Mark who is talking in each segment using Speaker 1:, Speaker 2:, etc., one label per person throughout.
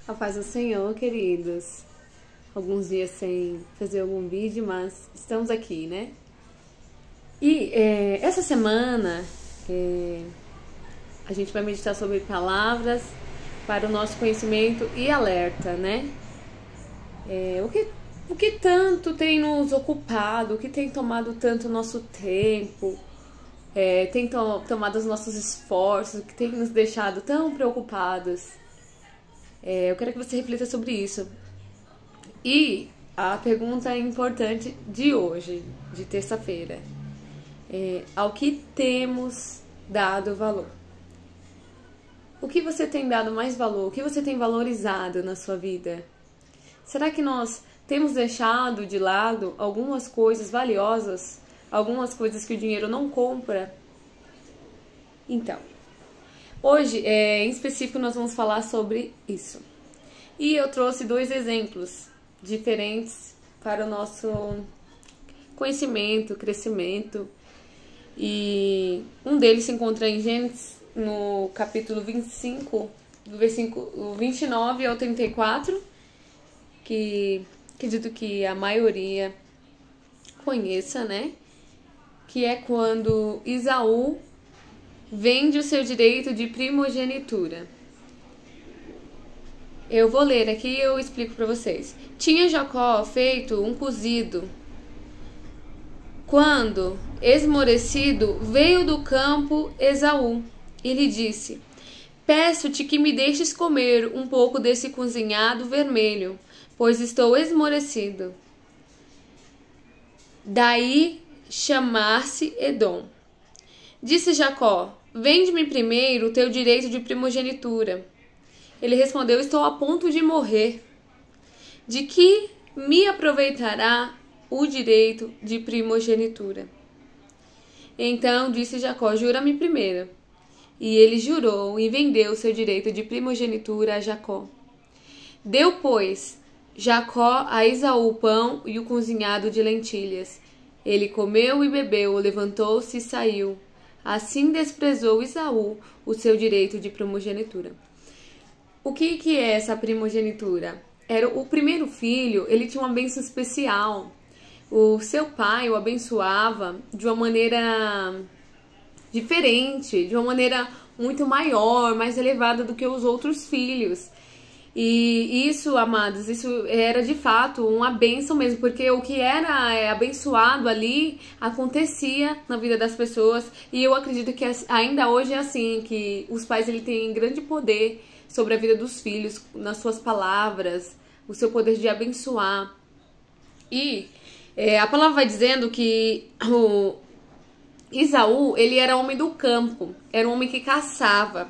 Speaker 1: A paz do Senhor, queridos. Alguns dias sem fazer algum vídeo, mas estamos aqui, né? E essa semana a gente vai meditar sobre palavras para o nosso conhecimento e alerta, né? O que tanto tem nos ocupado, o que tem tomado tanto nosso tempo, tem tomado os nossos esforços, o que tem nos deixado tão preocupados. Eu quero que você reflita sobre isso. E a pergunta importante de hoje, de terça-feira, ao que temos dado valor? O que você tem dado mais valor? O que você tem valorizado na sua vida? Será que nós temos deixado de lado algumas coisas valiosas? Algumas coisas que o dinheiro não compra? Então, hoje, em específico, nós vamos falar sobre isso. E eu trouxe dois exemplos diferentes para o nosso conhecimento, crescimento. E um deles se encontra em Gênesis, no capítulo 25, do versículo 29 ao 34, que acredito que a maioria conheça, né? Que é quando Esaú vende o seu direito de primogenitura. Eu vou ler aqui e eu explico para vocês. Tinha Jacó feito um cozido quando, esmorecido, veio do campo Esaú e lhe disse: peço-te que me deixes comer um pouco desse cozinhado vermelho, pois estou esmorecido. Daí chamar-se Edom. Disse Jacó: vende-me primeiro o teu direito de primogenitura. Ele respondeu: estou a ponto de morrer. De que me aproveitará o direito de primogenitura? Então disse Jacó: jura-me primeiro. E ele jurou e vendeu seu direito de primogenitura a Jacó. Deu, pois, Jacó a Esaú o pão e o cozinhado de lentilhas. Ele comeu e bebeu, levantou-se e saiu. Assim desprezou Esaú o seu direito de primogenitura. O que é essa primogenitura? Era o primeiro filho, ele tinha uma bênção especial. O seu pai o abençoava de uma maneira diferente, de uma maneira muito maior, mais elevada do que os outros filhos. E isso, amados, isso era de fato uma bênção mesmo, porque o que era abençoado ali acontecia na vida das pessoas. E eu acredito que ainda hoje é assim, que os pais ele têm grande poder sobre a vida dos filhos, nas suas palavras, o seu poder de abençoar. E a palavra vai dizendo que o Esaú, ele era homem do campo, era um homem que caçava.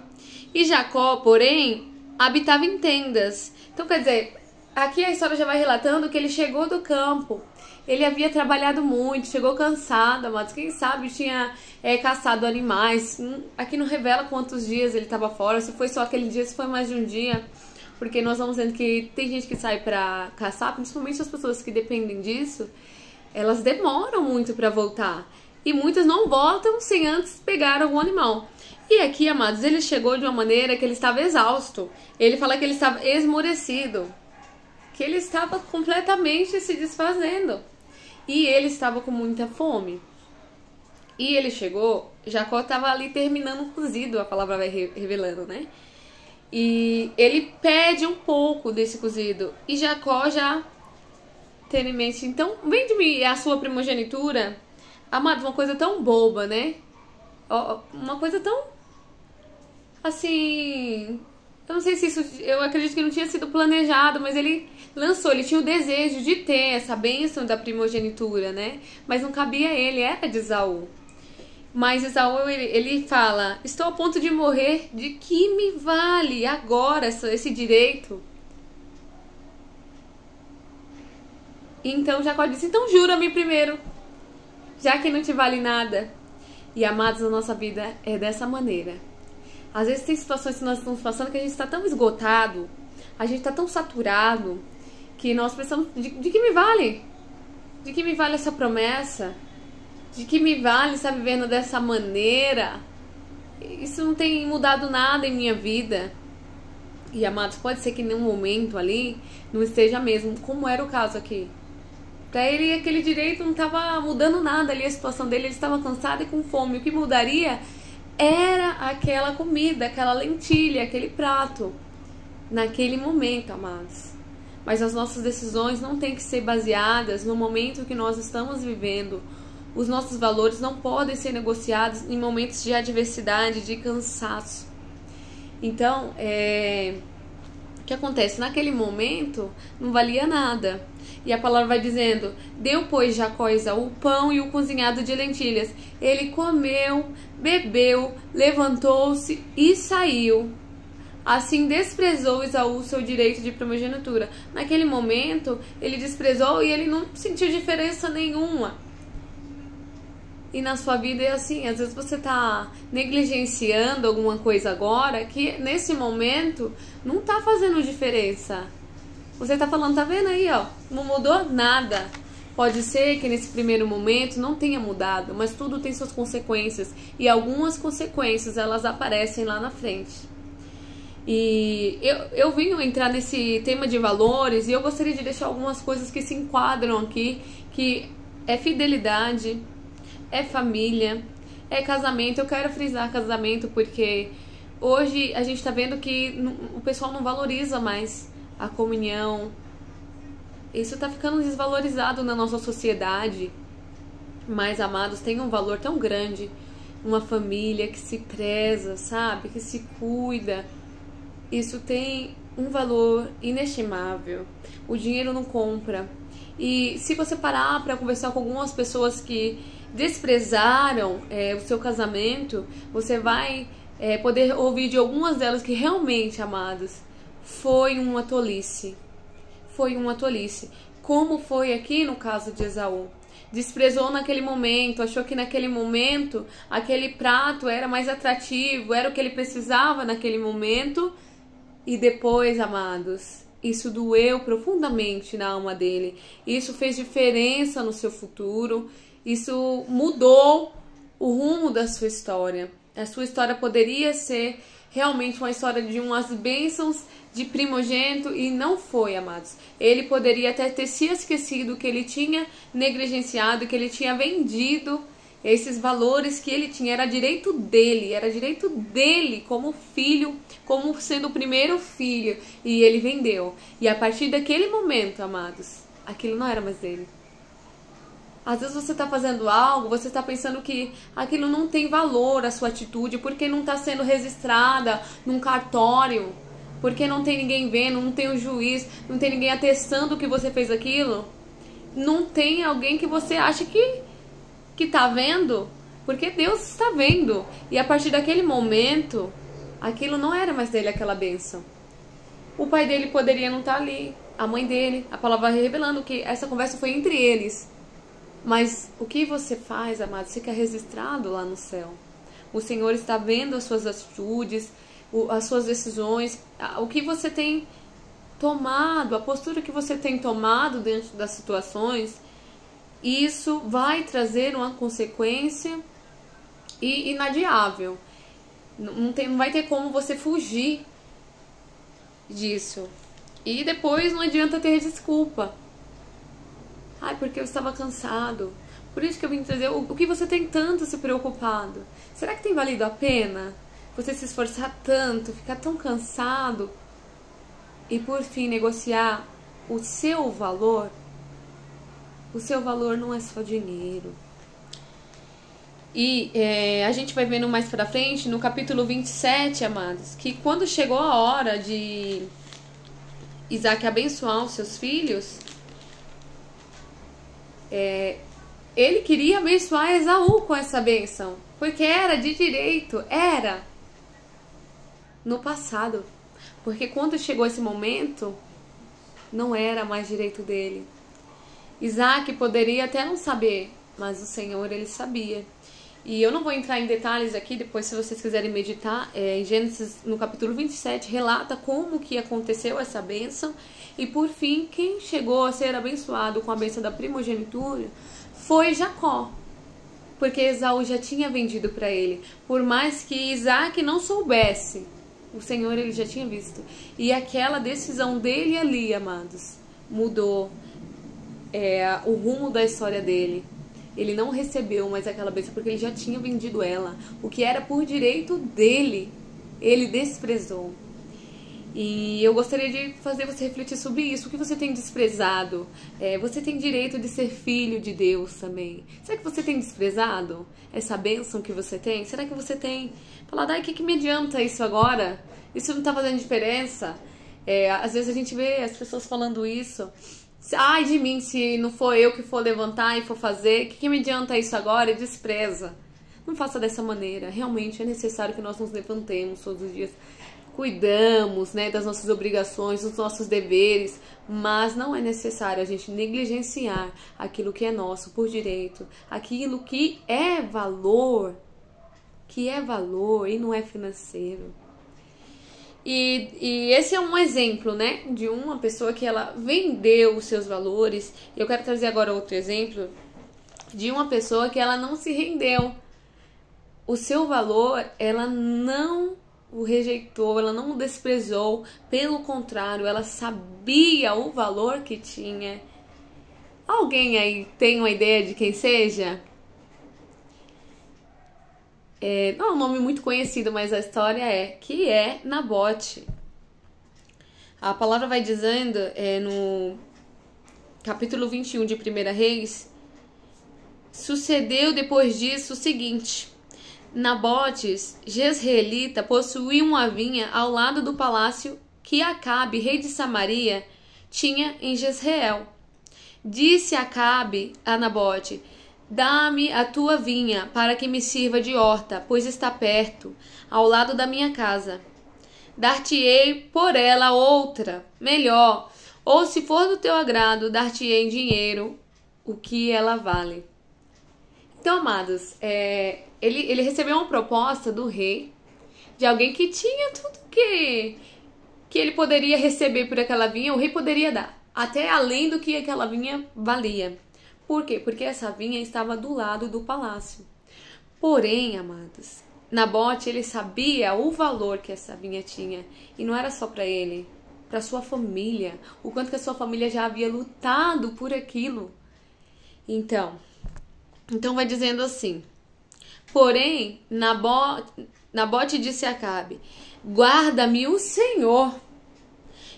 Speaker 1: E Jacó, porém, habitava em tendas. Então, quer dizer, aqui a história já vai relatando que ele chegou do campo, ele havia trabalhado muito, chegou cansado, amados. Quem sabe tinha caçado animais. Aqui não revela quantos dias ele estava fora, se foi só aquele dia, se foi mais de um dia. Porque nós vamos vendo que tem gente que sai pra caçar, principalmente as pessoas que dependem disso, elas demoram muito pra voltar. E muitas não voltam sem antes pegar algum animal. E aqui, amados, ele chegou de uma maneira que ele estava exausto. Ele fala que ele estava esmorecido, que ele estava completamente se desfazendo. E ele estava com muita fome. E ele chegou, Jacó estava ali terminando o cozido, a palavra vai revelando, né? E ele pede um pouco desse cozido. E Jacó já tem em mente: então, vende-me a sua primogenitura. Amado, uma coisa tão boba, né? Uma coisa tão assim, eu não sei se isso, eu acredito que não tinha sido planejado, mas ele lançou, ele tinha o desejo de ter essa bênção da primogenitura, né? Mas não cabia a ele, era de Esaú. Mas Esaú, ele fala: estou a ponto de morrer, de que me vale agora esse direito? Então Jacó disse: então jura-me primeiro, já que não te vale nada. E amados, a nossa vida é dessa maneira. Às vezes tem situações que nós estamos passando que a gente está tão esgotado, a gente está tão saturado, que nós pensamos: de que me vale? De que me vale essa promessa? De que me vale estar vivendo dessa maneira? Isso não tem mudado nada em minha vida. E, amados, pode ser que num momento ali não esteja mesmo, como era o caso aqui. Para ele, aquele direito não estava mudando nada ali, a situação dele, ele estava cansado e com fome. O que mudaria era aquela comida, aquela lentilha, aquele prato, naquele momento, amados. Mas as nossas decisões não têm que ser baseadas no momento que nós estamos vivendo. Os nossos valores não podem ser negociados em momentos de adversidade, de cansaço. Então, o que acontece? Naquele momento, não valia nada. E a palavra vai dizendo: deu, pois, Jacó a Esaú o pão e o cozinhado de lentilhas. Ele comeu, bebeu, levantou-se e saiu. Assim desprezou Esaú seu direito de primogenitura. Naquele momento, ele desprezou e ele não sentiu diferença nenhuma. E na sua vida é assim, às vezes você tá negligenciando alguma coisa agora que nesse momento não tá fazendo diferença. Você tá falando, tá vendo aí, ó, não mudou nada. Pode ser que nesse primeiro momento não tenha mudado, mas tudo tem suas consequências. E algumas consequências, elas aparecem lá na frente. E eu vim entrar nesse tema de valores e eu gostaria de deixar algumas coisas que se enquadram aqui, que é fidelidade, é família, é casamento. Eu quero frisar casamento porque hoje a gente tá vendo que o pessoal não valoriza mais a comunhão. Isso tá ficando desvalorizado na nossa sociedade. Mas, amados, tem um valor tão grande. Uma família que se preza, sabe? Que se cuida. Isso tem um valor inestimável. O dinheiro não compra. E se você parar para conversar com algumas pessoas que desprezaram o seu casamento, você vai poder ouvir de algumas delas que realmente, amados, foi uma tolice. Foi uma tolice. Como foi aqui no caso de Esaú. Desprezou naquele momento, achou que naquele momento aquele prato era mais atrativo, era o que ele precisava naquele momento. E depois, amados, isso doeu profundamente na alma dele. Isso fez diferença no seu futuro. Isso mudou o rumo da sua história. A sua história poderia ser realmente uma história de umas bênçãos de primogênito e não foi, amados. Ele poderia até ter se esquecido que ele tinha negligenciado, que ele tinha vendido esses valores que ele tinha. Era direito dele como filho, como sendo o primeiro filho, e ele vendeu. E a partir daquele momento, amados, aquilo não era mais dele. Às vezes você está fazendo algo, você está pensando que aquilo não tem valor, a sua atitude, porque não está sendo registrada num cartório, porque não tem ninguém vendo, não tem um juiz, não tem ninguém atestando que você fez aquilo. Não tem alguém que você acha que está vendo, porque Deus está vendo. E a partir daquele momento, aquilo não era mais dele, aquela bênção. O pai dele poderia não estar ali, a mãe dele, a palavra revelando que essa conversa foi entre eles. Mas o que você faz, amado, fica registrado lá no céu. O Senhor está vendo as suas atitudes, as suas decisões, o que você tem tomado, a postura que você tem tomado dentro das situações. Isso vai trazer uma consequência inadiável. Não vai ter como você fugir disso. E depois não adianta ter desculpa. Ai, porque eu estava cansado. Por isso que eu vim trazer o que você tem tanto se preocupado. Será que tem valido a pena você se esforçar tanto, ficar tão cansado e por fim negociar o seu valor? O seu valor não é só dinheiro. E a gente vai vendo mais pra frente, no capítulo 27, amados, que quando chegou a hora de Isaac abençoar os seus filhos, ele queria abençoar Esaú com essa bênção, porque era de direito, era no passado. Porque quando chegou esse momento, não era mais direito dele. Isaac poderia até não saber, mas o Senhor, ele sabia. E eu não vou entrar em detalhes aqui, depois se vocês quiserem meditar, em Gênesis, no capítulo 27, relata como que aconteceu essa bênção. E por fim, quem chegou a ser abençoado com a bênção da primogenitura foi Jacó. Porque Esaú já tinha vendido para ele. Por mais que Isaac não soubesse, O Senhor, ele já tinha visto. E aquela decisão dele ali, amados, mudou o rumo da história dele. Ele não recebeu mais aquela bênção porque ele já tinha vendido ela. O que era por direito dele, ele desprezou. E eu gostaria de fazer você refletir sobre isso. O que você tem desprezado? Você tem direito de ser filho de Deus também. Será que você tem desprezado essa bênção que você tem? Será que você tem falado, ai, que me adianta isso agora? Isso não tá fazendo diferença? Às vezes a gente vê as pessoas falando isso. Ai de mim, se não for eu que for levantar e for fazer, que me adianta isso agora? E despreza. Não faça dessa maneira. Realmente é necessário que nós nos levantemos todos os dias. Cuidamos, né, das nossas obrigações, dos nossos deveres, mas não é necessário a gente negligenciar aquilo que é nosso por direito, aquilo que é valor e não é financeiro. E esse é um exemplo, né, de uma pessoa que ela vendeu os seus valores. Eu quero trazer agora outro exemplo de uma pessoa que ela não se rendeu. O seu valor, ela não o rejeitou, ela não o desprezou, pelo contrário, ela sabia o valor que tinha. Alguém aí tem uma ideia de quem seja? Não é um nome muito conhecido, mas a história que é Nabote. A palavra vai dizendo, no capítulo 21 de 1 Reis, sucedeu depois disso o seguinte: Nabote, jezreelita, possuía uma vinha ao lado do palácio que Acabe, rei de Samaria, tinha em Jezreel. Disse Acabe a Nabote: dá-me a tua vinha, para que me sirva de horta, pois está perto, ao lado da minha casa. Dar-te-ei por ela outra, melhor, ou se for do teu agrado, dar-te-ei em dinheiro o que ela vale. Então, amados, ele recebeu uma proposta do rei, de alguém que tinha tudo que ele poderia receber por aquela vinha, o rei poderia dar, até além do que aquela vinha valia. Por quê? Porque essa vinha estava do lado do palácio. Porém, amados, Nabote, ele sabia o valor que essa vinha tinha, e não era só para ele, para sua família, o quanto que a sua família já havia lutado por aquilo. Então vai dizendo assim: porém, Nabote disse a Acabe: guarda-me o Senhor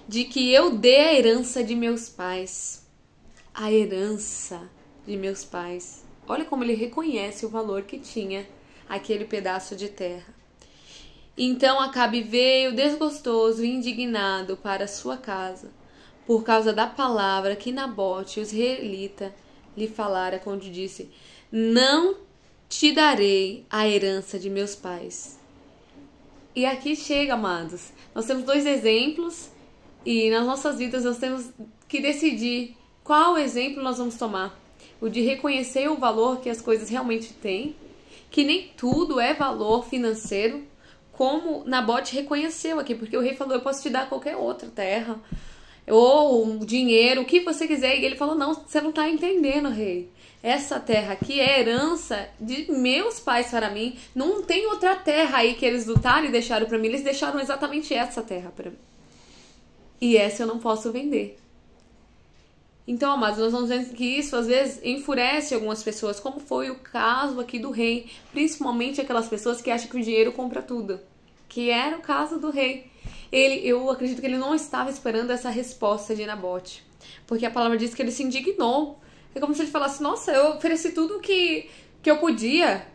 Speaker 1: de que eu dê a herança de meus pais. A herança de meus pais. Olha como ele reconhece o valor que tinha aquele pedaço de terra. Então Acabe veio desgostoso e indignado para sua casa, por causa da palavra que Nabote, o israelita, lhe falara, quando disse: não te darei a herança de meus pais. E aqui chega, amados. Nós temos dois exemplos e nas nossas vidas nós temos que decidir qual exemplo nós vamos tomar. O de reconhecer o valor que as coisas realmente têm, que nem tudo é valor financeiro, como Nabote reconheceu aqui, porque o rei falou: eu posso te dar qualquer outra terra, ou dinheiro, o que você quiser. E ele falou: não, você não está entendendo, rei. Essa terra aqui é herança de meus pais para mim. Não tem outra terra aí que eles lutaram e deixaram para mim. Eles deixaram exatamente essa terra para mim. E essa eu não posso vender. Então, amados, nós vamos ver que isso às vezes enfurece algumas pessoas, como foi o caso aqui do rei. Principalmente aquelas pessoas que acham que o dinheiro compra tudo. Que era o caso do rei. Eu acredito que ele não estava esperando essa resposta de Nabote. Porque a palavra diz que ele se indignou. É como se ele falasse: nossa, eu ofereci tudo que eu podia.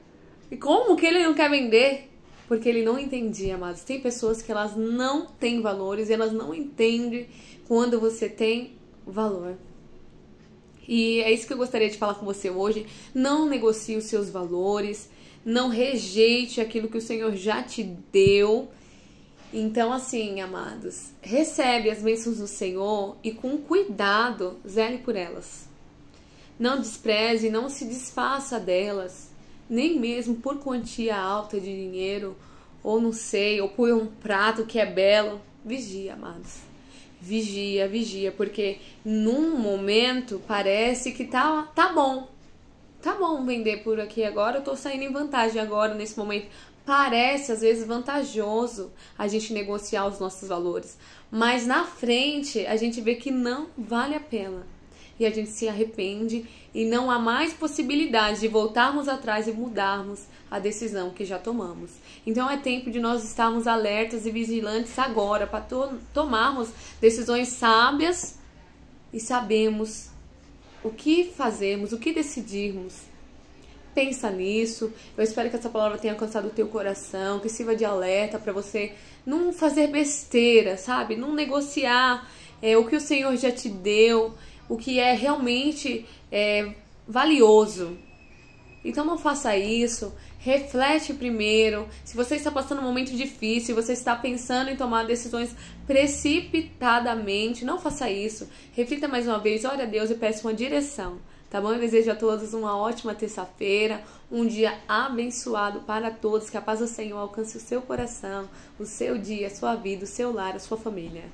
Speaker 1: E como que ele não quer vender? Porque ele não entendia, amados. Tem pessoas que elas não têm valores e elas não entendem quando você tem valor. E é isso que eu gostaria de falar com você hoje. Não negocie os seus valores. Não rejeite aquilo que o Senhor já te deu. Então, assim, amados, recebe as bênçãos do Senhor e com cuidado, zele por elas. Não despreze, não se desfaça delas, nem mesmo por quantia alta de dinheiro, ou não sei, ou por um prato que é belo. Vigia, amados. Vigia, vigia, porque num momento parece que tá bom. Tá bom vender por aqui agora, eu tô saindo em vantagem agora, nesse momento. parece às vezes vantajoso a gente negociar os nossos valores, mas na frente a gente vê que não vale a pena. E a gente se arrepende e não há mais possibilidade de voltarmos atrás e mudarmos a decisão que já tomamos. Então é tempo de nós estarmos alertas e vigilantes agora para tomarmos decisões sábias e sabermos o que fazermos, o que decidirmos. Pensa nisso. Eu espero que essa palavra tenha alcançado o teu coração, que sirva de alerta para você não fazer besteira, sabe? Não negociar o que o Senhor já te deu, o que é realmente valioso. Então não faça isso. Reflete primeiro. Se você está passando um momento difícil, você está pensando em tomar decisões precipitadamente, não faça isso. Reflita mais uma vez, ore a Deus e peça uma direção. Tá bom? Eu desejo a todos uma ótima terça-feira, um dia abençoado para todos, que a paz do Senhor alcance o seu coração, o seu dia, a sua vida, o seu lar, a sua família.